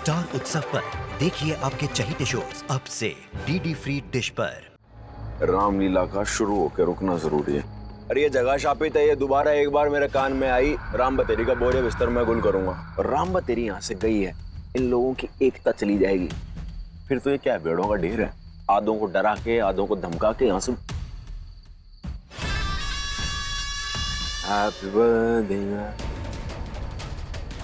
Star उत्सव पर देखिए आपके चहीते शोज अब से डीडी फ्री डिश पर। रामलीला का शुरू होकर रुकना जरूरी है। अरे ये जगह शापित है, ये दोबारा एक बार मेरे कान में आई, राम बतेरी का बोझ बिस्तर में गुल करूंगा। और राम बतेरी यहाँ से गई है, इन लोगों की एकता चली जाएगी। फिर तो ये क्या भेड़ों का ढेर है, आधों को डरा के आधों को धमका के यहाँ से। Happy birthday.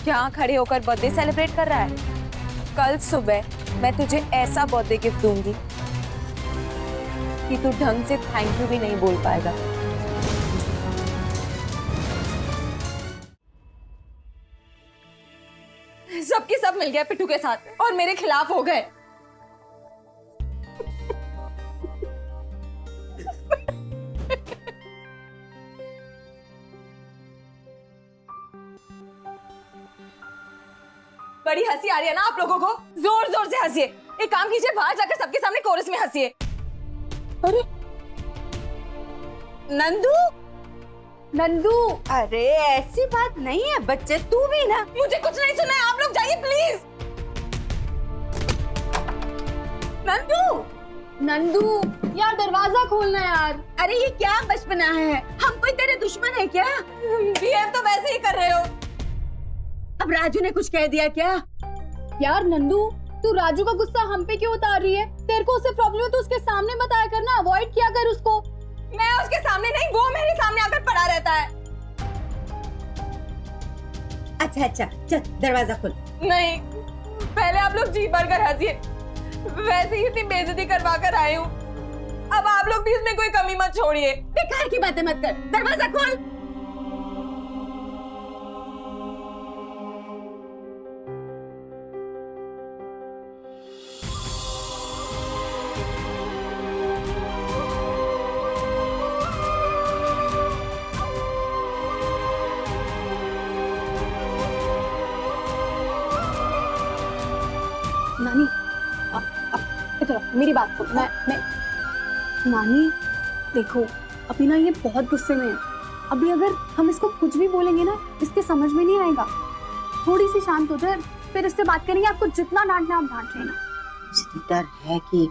क्या खड़े होकर बर्थडे सेलिब्रेट कर रहा है? कल सुबह मैं तुझे ऐसा बर्थडे गिफ्ट दूंगी कि तू ढंग से थैंक यू भी नहीं बोल पाएगा। सबके सब मिल गया पिट्टू के साथ और मेरे खिलाफ हो गए। बड़ी हंसी आ रही है ना आप लोगों को? जोर जोर से हंसिए। एक काम कीजिए, बाहर जाकर सबके सामने कोरस में हंसिए। अरे नंदू, नंदू, अरे ऐसी बात नहीं है बच्चे, तू भी ना। मुझे कुछ नहीं सुना है, आप लोग जाइए प्लीज। नंदू, नंदू यार दरवाजा खोलना यार। अरे ये क्या बचपना है, हम कोई तेरे दुश्मन है क्या? बिहेव तो वैसे ही कर रहे हो। अब राजू ने कुछ कह दिया क्या? यार नंदू, तू राजू का गुस्सा हम पे क्यों उतार रही है? तेरे को उससे प्रॉब्लम है तो उसके सामने बताया करना, अवॉइड किया कर उसको। मैं उसके सामने नहीं, वो मेरे सामने आकर पड़ा रहता है। अच्छा अच्छा चल दरवाजा खोल। नहीं, पहले आप लोग जी भर कर हंसिए। वैसे ही इतनी बेइज्जती करवा कर आए हूँ, अब आप लोग भी इसमें कोई कमी मत छोड़िए। बेकार की बातें मत कर, दरवाजा खोल। नानी, इधर मेरी बात सुन। मैं नानी देखो, अभी ना ये बहुत गुस्से में है। अभी अगर हम इसको कुछ भी बोलेंगे ना, इसके समझ में नहीं आएगा। थोड़ी सी शांत हो जाए, फिर इससे बात करेंगे। आपको जितना डांटना आप डांट लेना। मुझे तो डर है कि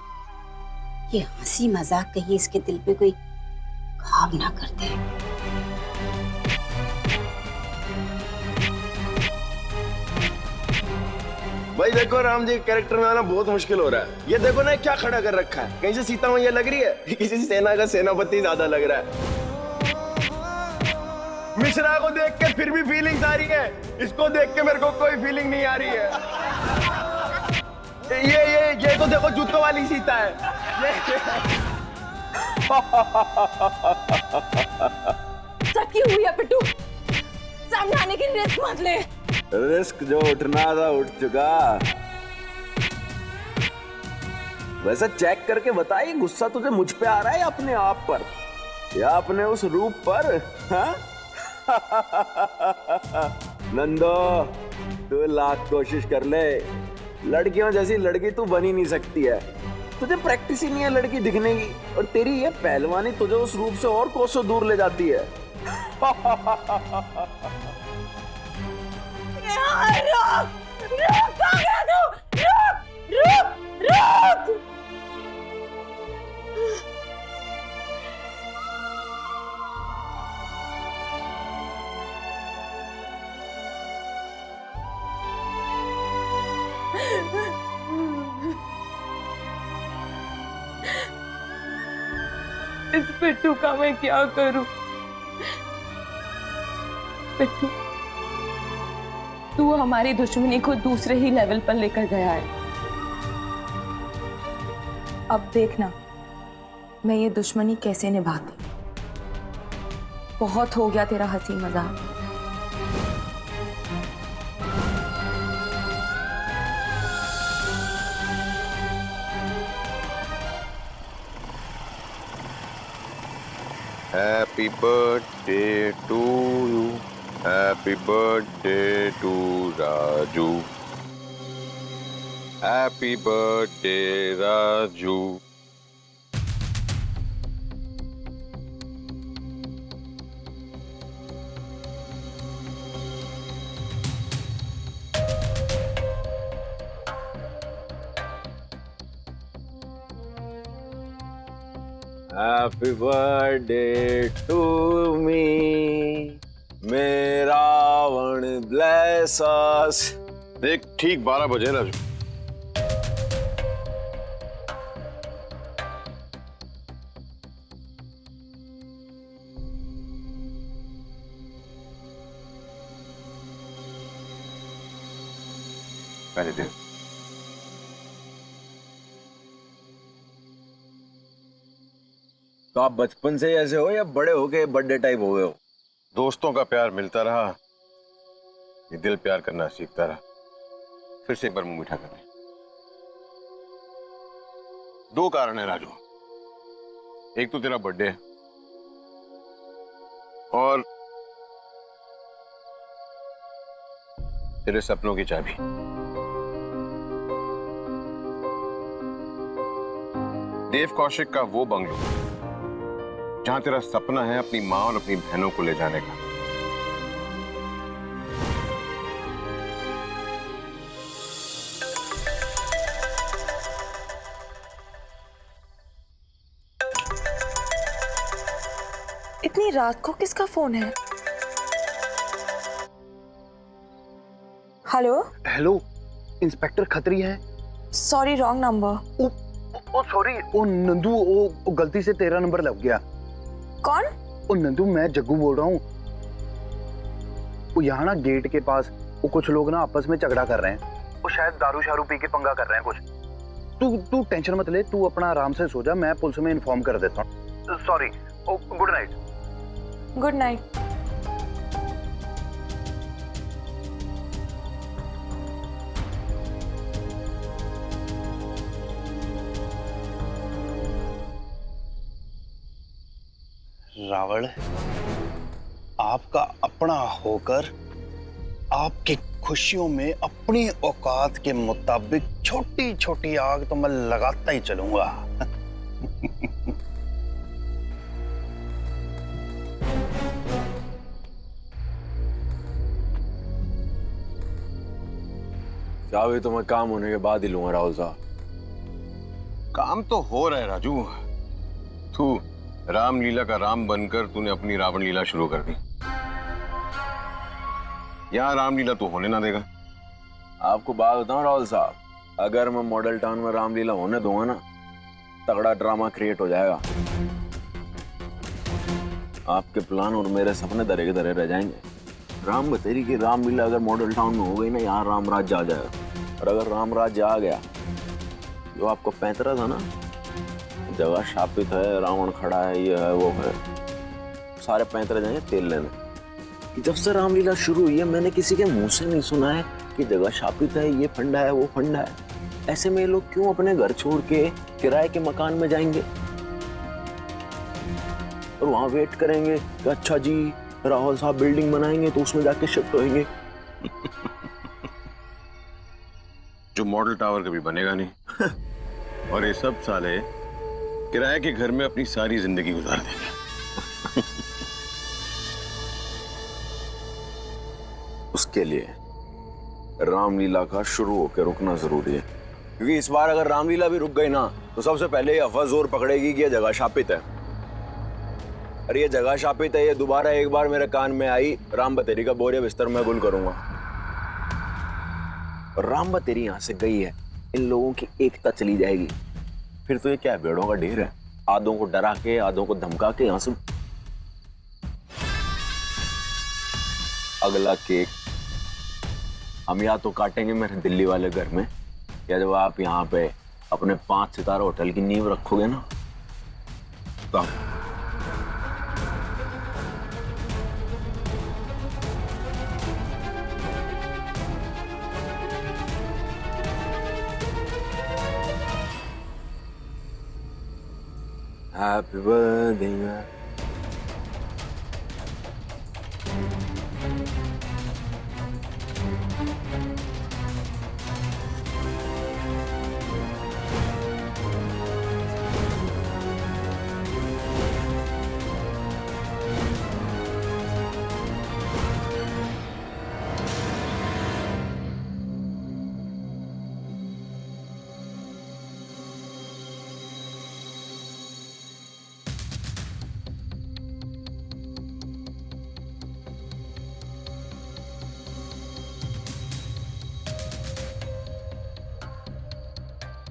ये हंसी मजाक कहीं इसके दिल पे कोई घाव ना कर दे। भाई देखो राम जी कैरेक्टर में आना बहुत मुश्किल हो रहा है। ये देखो ना क्या खड़ा कर रखा है, कहीं से सीता मैया लग रही है, किसी सेना का सेनापति ज्यादा लग रहा है। मिश्रा को देख के फिर भी फीलिंग्स आ रही है, इसको देख के मेरे को कोई फीलिंग नहीं आ रही है। ये तो देखो जूतों वाली सीता है। सकी हुई है पिट्टू, समझाने की रिस्क मत ले। रिस्क जो उठना था उठ चुका। वैसे चेक करके बताइए, गुस्सा तुझे मुझ पे आ रहा है या अपने आप पर, या अपने उस रूप पर? हाँ? नंदो, तू लाख कोशिश कर ले, लड़कियों जैसी लड़की तू बन ही नहीं सकती है। तुझे प्रैक्टिस ही नहीं है लड़की दिखने की, और तेरी ये पहलवानी तुझे उस रूप से और कोसों दूर ले जाती है। रुक, रुक, कहाँ गया तू? रुक, रुक, रुक। इस पिट्टू का मैं क्या करूं? पिट्टू, तू हमारी दुश्मनी को दूसरे ही लेवल पर लेकर गया है। अब देखना मैं ये दुश्मनी कैसे निभाती। बहुत हो गया तेरा हंसी मजाक। Happy birthday to you. Happy birthday to Raju. Happy birthday, Raju. Happy birthday to me, मेरा रावण ब्लेस अस। देख ठीक 12 बजे राजू। पहले दिन तो आप बचपन से ही ऐसे हो या बड़े हो के बर्थडे टाइप हो गए हो? दोस्तों का प्यार मिलता रहा, ये दिल प्यार करना सीखता रहा। फिर से एक बार मुंह मीठा कर ले। 2 कारण है राजू, एक तो तेरा बर्थडे है और तेरे सपनों की चाबी। देव कौशिक का वो बंगलो जहां तेरा सपना है अपनी मां और अपनी बहनों को ले जाने का। इतनी रात को किसका फोन है? हेलो हेलो, इंस्पेक्टर खत्री है। Sorry, wrong number. Oh sorry, ओ नंदू, ओ गलती से तेरा नंबर लग गया। कौन? ओ नंदू, मैं जग्गू बोल रहा हूँ। वो यहाँ ना गेट के पास वो कुछ लोग ना आपस में झगड़ा कर रहे हैं। वो शायद दारू शारू पी के पंगा कर रहे हैं कुछ। तू टेंशन मत ले, तू अपना आराम से सो जा, मैं पुलिस में इन्फॉर्म कर देता हूँ। Sorry, oh good night. Good night. Ravan, आपका अपना होकर आपकी खुशियों में अपनी औकात के मुताबिक छोटी छोटी आग तो मैं लगाता ही चलूंगा। चाबी तो मैं काम होने के बाद ही लूंगा राहुल साहब। काम तो हो रहा है राजू। तू रामलीला का राम बनकर तूने अपनी रावण लीला शुरू कर दी। यहां रामलीला तो होने ना देगा। आपको बात बताऊं राहुल साहब, अगर मैं मॉडल टाउन में रामलीला होने दूंगा ना, तगड़ा ड्रामा क्रिएट हो जाएगा। आपके प्लान और मेरे सपने दरे के दरे रह जाएंगे। राम बतेरी की रामलीला अगर मॉडल टाउन में हो गई ना, यहाँ राम राज्य आ जाएगा। और अगर राम राज्य आ गया, जो आपको पैंतरा था ना, जगह शापित है, रावण खड़ा है, ये है वो है, सारे पैंतरे जाएंगे तेल लेने। जब से रामलीला शुरू हुई है, मैंने किसी के मुंह से नहीं सुना है कि जगह शापित है, ये फंडा है, वो फंडा है। ऐसे में ये लोग क्यों अपने घर छोड़ के किराए के मकान में जाएंगे और वहां वेट करेंगे कि अच्छा जी राहुल साहब बिल्डिंग बनाएंगे तो उसमें जाके शिफ्ट होंगे। जो मॉडल टावर कभी बनेगा नहीं। और ये सब साले किराए के घर में अपनी सारी जिंदगी गुजार देंगे। उसके लिए रामलीला का शुरू होकर रुकना जरूरी है, क्योंकि इस बार अगर रामलीला भी रुक गई ना, तो सबसे पहले ये अफवाह जोर पकड़ेगी कि ये जगह शापित है। अरे ये जगह शापित है, ये दोबारा एक बार मेरे कान में आई, राम बतेरी का बोरिया बिस्तर में गुल करूंगा। और राम बतेरी यहां से गई है, इन लोगों की एकता चली जाएगी। फिर तो ये क्या भेड़ों का ढेर है, आधों को डरा के आधों को धमका के यहां से। अगला केक हम या तो काटेंगे मेरे दिल्ली वाले घर में, या जब आप यहाँ पे अपने 5 सितारा होटल की नींव रखोगे ना, तब। Happy birthday, man.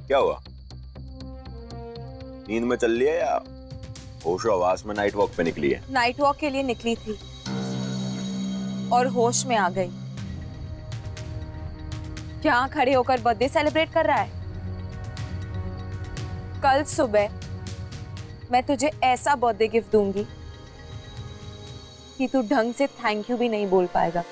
क्या हुआ? नींद में चल रही है या होशो हवास में नाइट वॉक पे निकली है? नाइट वॉक के लिए निकली थी और होश में आ गई। क्या खड़े होकर बर्थडे सेलिब्रेट कर रहा है? कल सुबह मैं तुझे ऐसा बर्थडे गिफ्ट दूंगी कि तू ढंग से थैंक यू भी नहीं बोल पाएगा।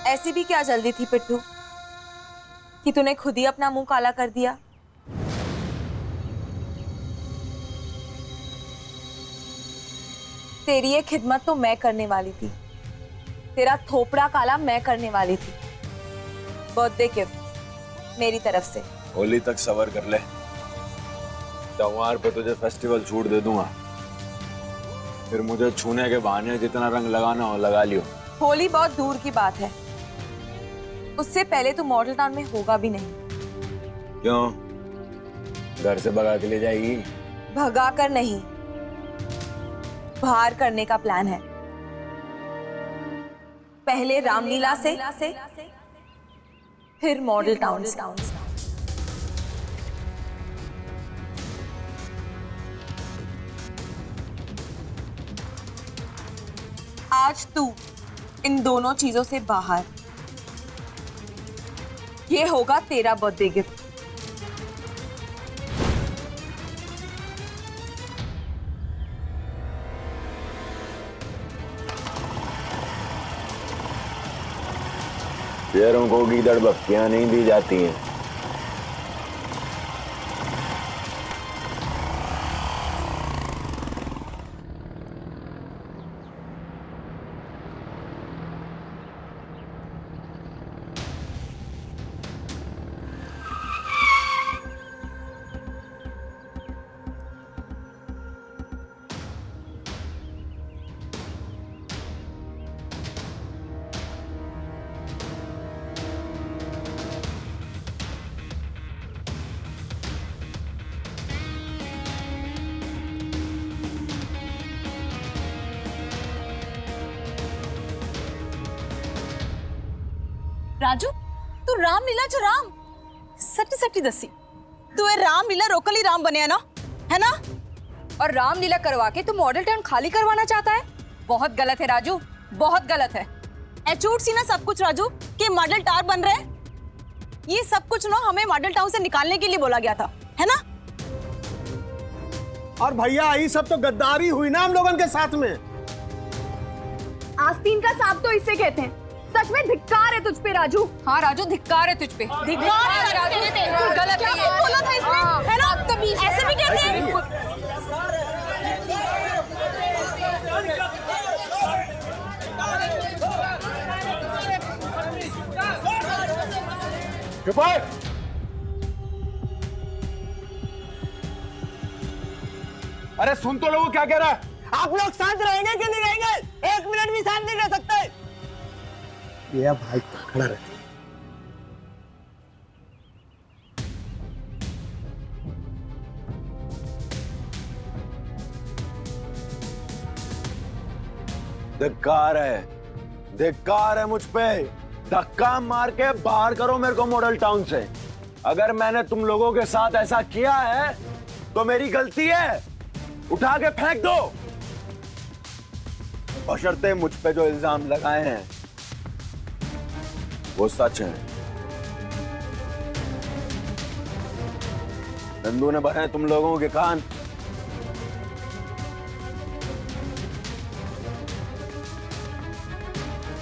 ऐसी भी क्या जल्दी थी पिट्टू कि तूने खुद ही अपना मुंह काला कर दिया? तेरी ये खिदमत तो मैं करने वाली थी, तेरा थोपड़ा काला मैं करने वाली थी। बर्थडे गिफ्ट मेरी तरफ से। होली तक सबर कर ले, त्योहार पे तुझे फेस्टिवल छूट दे दूंगा। फिर मुझे छूने के बहाने जितना रंग लगाना हो लगा लियो। होली बहुत दूर की बात है, उससे पहले तो मॉडल टाउन में होगा भी नहीं। क्यों? घर से भगा के ले जाएगी? भगा कर नहीं, बाहर करने का प्लान है। पहले रामलीला से, फिर मॉडल टाउन से। आज तू इन दोनों चीजों से बाहर, ये होगा तेरा बर्थडे गिफ्ट। शेरों को गीदड़ बख्तियां नहीं दी जाती हैं। राजू तू रामलीला च राम सच्ची सच्ची दसी तू ये रामलीला रोकली राम बने ना, है ना? और रामलीला करवा के तू मॉडल टाउन खाली करवाना चाहता है? बहुत गलत है राजू, बहुत गलत है। एचूट सी ना सब कुछ राजू कि मॉडल टावर बन रहे हैं। ये सब कुछ ना हमें मॉडल टाउन से निकालने के लिए बोला गया था, है ना? और भैया ये सब तो गद्दारी हुई ना हम लोगन के साथ में। आस्तीन का सांप तो इसे कहते हैं। सच में धिक्कार है तुझ पे राजू। हाँ राजू, धिक्कार है तुझ पे। धिक्कार है राजू, बिल्कुल गलत है ये। बोला था इसने, है ना? ऐसे भी कहते हैं। चुप है। अरे सुन तो लोगों क्या कह रहा है? आप लोग शांत रहेंगे कि नहीं रहेंगे? 1 मिनट भी शांत नहीं रह सकते। ये भाई खड़ा रहे। धिक्कार है मुझ पे। धक्का मार के बाहर करो मेरे को मॉडल टाउन से। अगर मैंने तुम लोगों के साथ ऐसा किया है तो मेरी गलती है, उठा के फेंक दो। बशर्ते मुझ पे जो इल्जाम लगाए हैं वो सच है। नंदू ने भरे तुम लोगों के कान।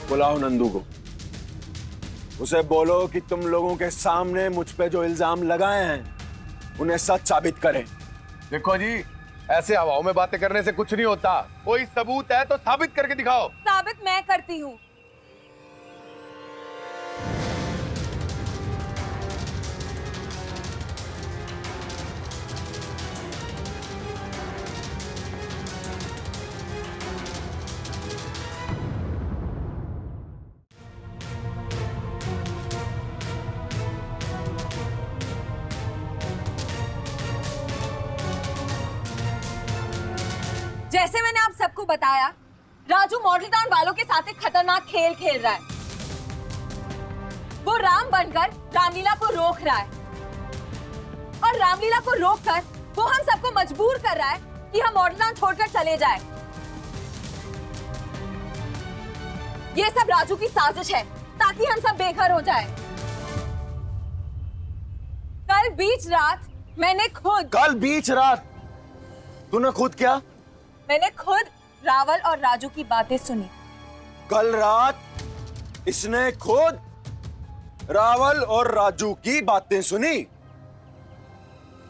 बुलाओ नंदू को, उसे बोलो कि तुम लोगों के सामने मुझ पे जो इल्जाम लगाए हैं उन्हें सच साबित करें। देखो जी, ऐसे हवाओं में बातें करने से कुछ नहीं होता। कोई सबूत है तो साबित करके दिखाओ। साबित मैं करती हूँ। जैसे मैंने आप सबको बताया, राजू मॉडल टाउन वालों के साथ एक खतरनाक खेल खेल रहा है। वो राम बनकर रामलीला को रोक रहा है और रामलीला को रोककर वो हम सबको मजबूर कर रहा है कि हम मॉडल टाउन छोड़कर चले जाएं। ये सब राजू की साजिश है ताकि हम सब बेघर हो जाएं। कल बीच रात मैंने खुद तूने खुद क्या? मैंने खुद रावल और राजू की बातें सुनी। कल रात इसने खुद रावल और राजू की बातें सुनी,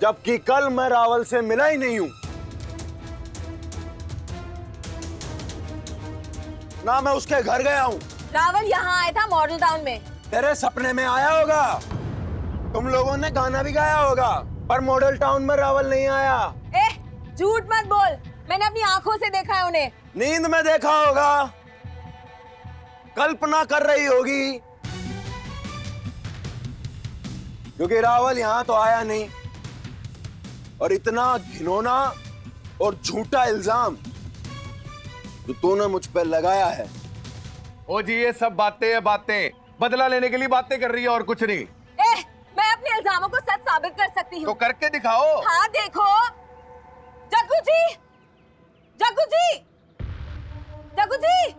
जबकि कल मैं रावल से मिला ही नहीं हूं ना, मैं उसके घर गया हूं। रावल यहाँ आया था मॉडल टाउन में। तेरे सपने में आया होगा, तुम लोगों ने गाना भी गाया होगा, पर मॉडल टाउन में रावल नहीं आया। झूठ मत बोल, मैंने अपनी आंखों से देखा है उन्हें। नींद में देखा होगा, कल्पना कर रही होगी, क्योंकि रावल यहां तो आया नहीं। और इतना घिनौना और झूठा इल्जाम जो तूने मुझ पर लगाया है। ओ जी, ये सब बातें बदला लेने के लिए बातें कर रही है और कुछ नहीं। मैं अपने इल्जामों को सच साबित कर सकती हूँ। तो करके दिखाओ। हाँ देखो, जग्गू जी, जग्गू जी, जग्गू जी।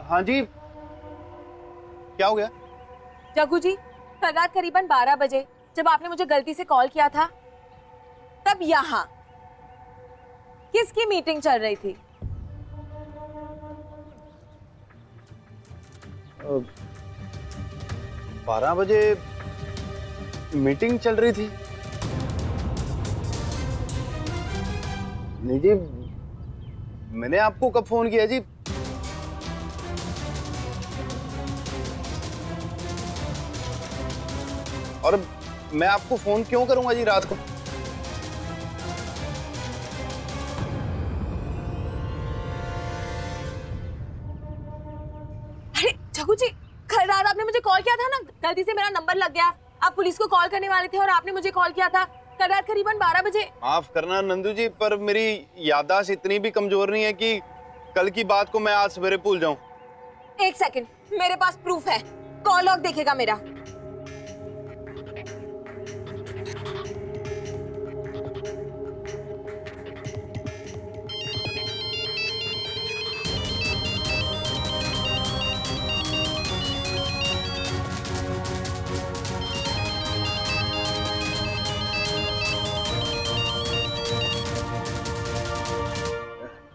हाँ जी, क्या हो गया? जग्गू जी, कल रात करीबन 12 बजे जब आपने मुझे गलती से कॉल किया था, तब यहाँ किसकी मीटिंग चल रही थी? 12 बजे मीटिंग चल रही थी? नहीं जी, मैंने आपको कब फोन किया जी? और मैं आपको फोन क्यों करूंगा जी रात को? अरे जग्गू जी, कल रात आपने मुझे कॉल किया था ना, गलती से मेरा नंबर लग गया। आप पुलिस को कॉल करने वाले थे और आपने मुझे कॉल किया था कल रात करीबन 12 बजे। माफ करना नंदू जी, पर मेरी याददाश्त इतनी भी कमजोर नहीं है कि कल की बात को मैं आज सवेरे भूल जाऊं। एक सेकंड, मेरे पास प्रूफ है, कॉल लॉग देखेगा मेरा।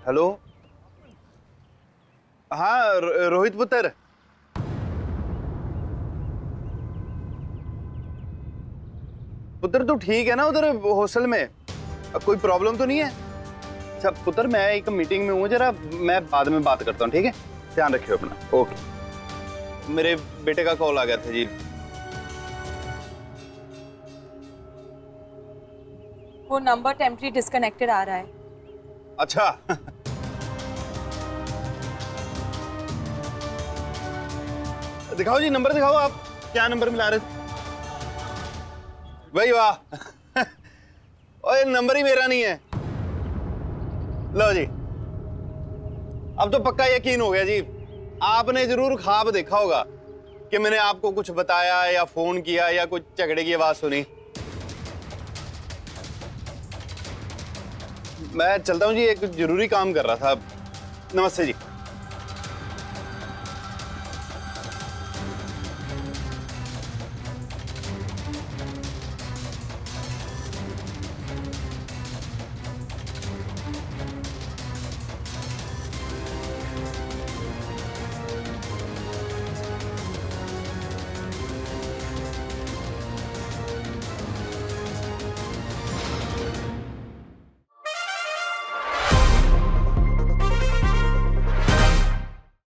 हेलो, हाँ रोहित पुत्र, तू ठीक है ना उधर हॉस्टल में? अब कोई प्रॉब्लम तो नहीं है? अच्छा पुत्र, मैं एक मीटिंग में हूँ, जरा मैं बाद में बात करता हूँ, ठीक है? ध्यान रखियो अपना। ओके। मेरे बेटे का कॉल आ गया था जी। वो नंबर टेम्पररी डिस्कनेक्टेड आ रहा है। अच्छा दिखाओ जी, नंबर दिखाओ। आप क्या नंबर मिला रहे थे? भाई वाह ओए, नंबर ही मेरा नहीं है। लो जी, अब तो पक्का यकीन हो गया जी। आपने जरूर ख्वाब देखा होगा कि मैंने आपको कुछ बताया या फोन किया या कुछ झगड़े की आवाज सुनी। मैं चलता हूँ जी, एक जरूरी काम कर रहा था। नमस्ते जी।